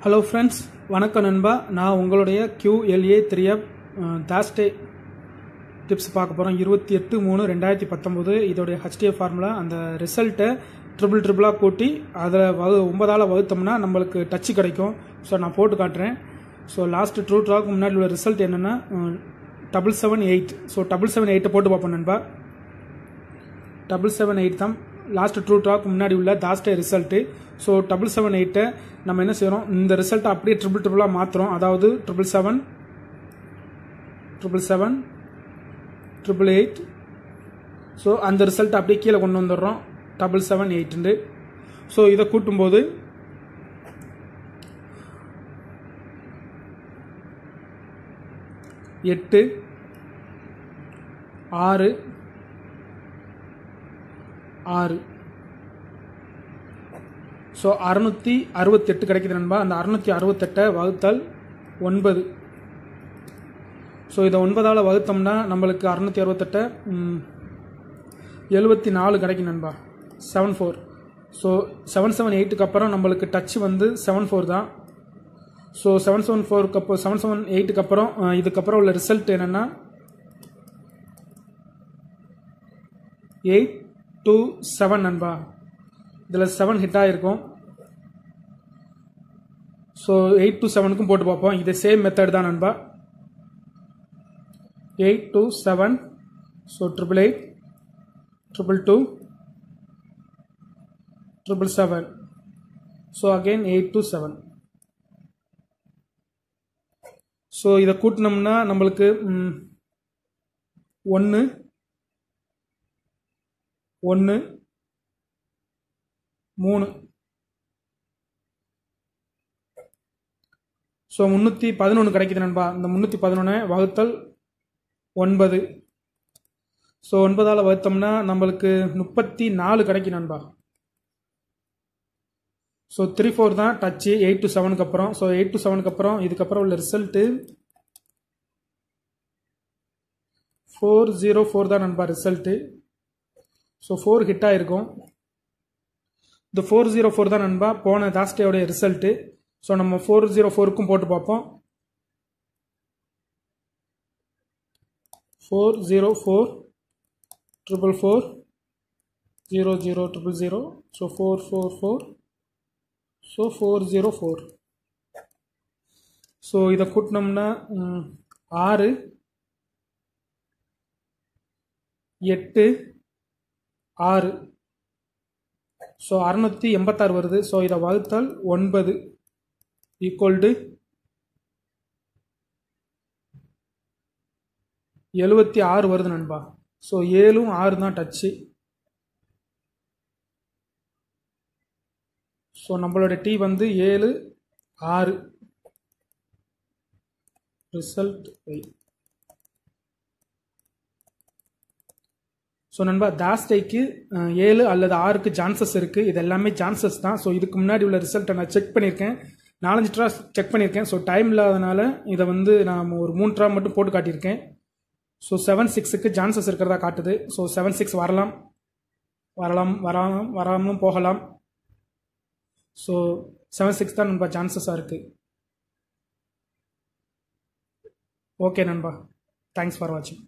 Hello friends, வணக்கம் நண்பா. நான் உங்களுடைய QLA 3F தாஸ்டே டிப்ஸ் பார்க்க போகிறோம். 28/3/2019 இதோடைய HDF ஃபார்முலா. அந்த ரிசல்ட்டை ட்ரிபிளாக கூட்டி அதில் 9ஆல் வகுத்தோம்னா நம்மளுக்கு டச்சு கிடைக்கும். ஸோ நான் போட்டு காட்டுறேன். ஸோ லாஸ்ட்டு ட்ரூ ட்ராக்கு முன்னாடி உள்ள ரிசல்ட் என்னென்னா 778. ஸோ 778 போட்டு பார்ப்போம் நண்பா. 778 தான் லாஸ்ட் ட்ரூ ட்ராக்கு முன்னாடி உள்ள தாஸ்டே ரிசல்ட்டு. ஸோ 778 நம்ம என்ன செய்கிறோம், இந்த ரிசல்ட்டை அப்படியே ட்ரிபிளாக மாற்றுறோம். அதாவது 777 888. ஸோ அந்த ரிசல்ட்டை அப்படியே கீழே கொண்டு வந்துடுறோம் 778. ஸோ இதை கூட்டும்போது 8 6 6. ஸோ 668 கிடைக்குது நண்பா. அந்த 668 வகுத்தல் 9. ஸோ இதை 9ஆல் வகுத்தோம்னா நம்மளுக்கு 668 74 கிடைக்கும் நண்பா. 74. ஸோ 778க்கு அப்புறம் நம்மளுக்கு டச் வந்து 74 தான். ஸோ 774க்கு அப்புறம் 778க்கு அப்புறம் இதுக்கப்புறம் உள்ள ரிசல்ட் என்னென்னா 827 நண்பா. இதில் 7 ஹிட் ஆகிருக்கும். ஸோ 827க்கும் போட்டு பார்ப்போம். இது சேம் மெத்தட் தான் நண்பா. 827. ஸோ 888 222 777. So again 827. ஸோ இதை கூட்டினோம்னா நம்மளுக்கு 1 1 3. ஸோ 311 கிடைக்குது நண்பா. இந்த 311 வகுத்தல் 9. ஸோ 9ஆல் வகுத்தோம்னா நம்மளுக்கு 34 கிடைக்கும் நண்பா. ஸோ 34 தான் டச்சு 827க்கு அப்புறம். ஸோ 827க்கு அப்புறம் இதுக்கப்புறம் உள்ள ரிசல்ட்டு 404 தான் நண்பா ரிசல்ட்டு. ஸோ 4 ஹிட் ஆகிருக்கும். இந்த 404 தான் நண்பா போன தாஸ்டேயோடைய ரிசல்ட்டு. ஸோ நம்ம 404க்கும் போட்டு பார்ப்போம். 404 444 0000. ஸோ 444. ஸோ 404. ஸோ இதை கூட்டினோம்னா 6 8 6. ஸோ 686 வருது. ஸோ இதை வகுத்தால் 9 ஈக்குவல் டு 76 வருது நண்பா. ஸோ 7 6 தான் டச்சு. ஸோ நம்மளோட டி வந்து 7 6 ரிசல்ட். ஸோ நண்பா தாஸ்டேக்கு 7 அல்லது 6க்கு சான்சஸ் இருக்குது. இது எல்லாமே சான்சஸ் தான். ஸோ இதுக்கு முன்னாடி உள்ள ரிசல்ட்டை நான் செக் பண்ணியிருக்கேன். 4-5 ட்ரா செக் பண்ணியிருக்கேன். ஸோ டைம் இல்லாதனால இதை வந்து நான் ஒரு 3 ட்ரா மட்டும் போட்டு காட்டியிருக்கேன். ஸோ 7-6க்கு சான்சஸ் இருக்கிறதா காட்டுது. ஸோ 7-6 வராமலும் போகலாம். ஸோ 7-6 தான் நண்பா சான்சஸாக இருக்குது. ஓகே நண்பா, தேங்க்ஸ் ஃபார் வாட்சிங்.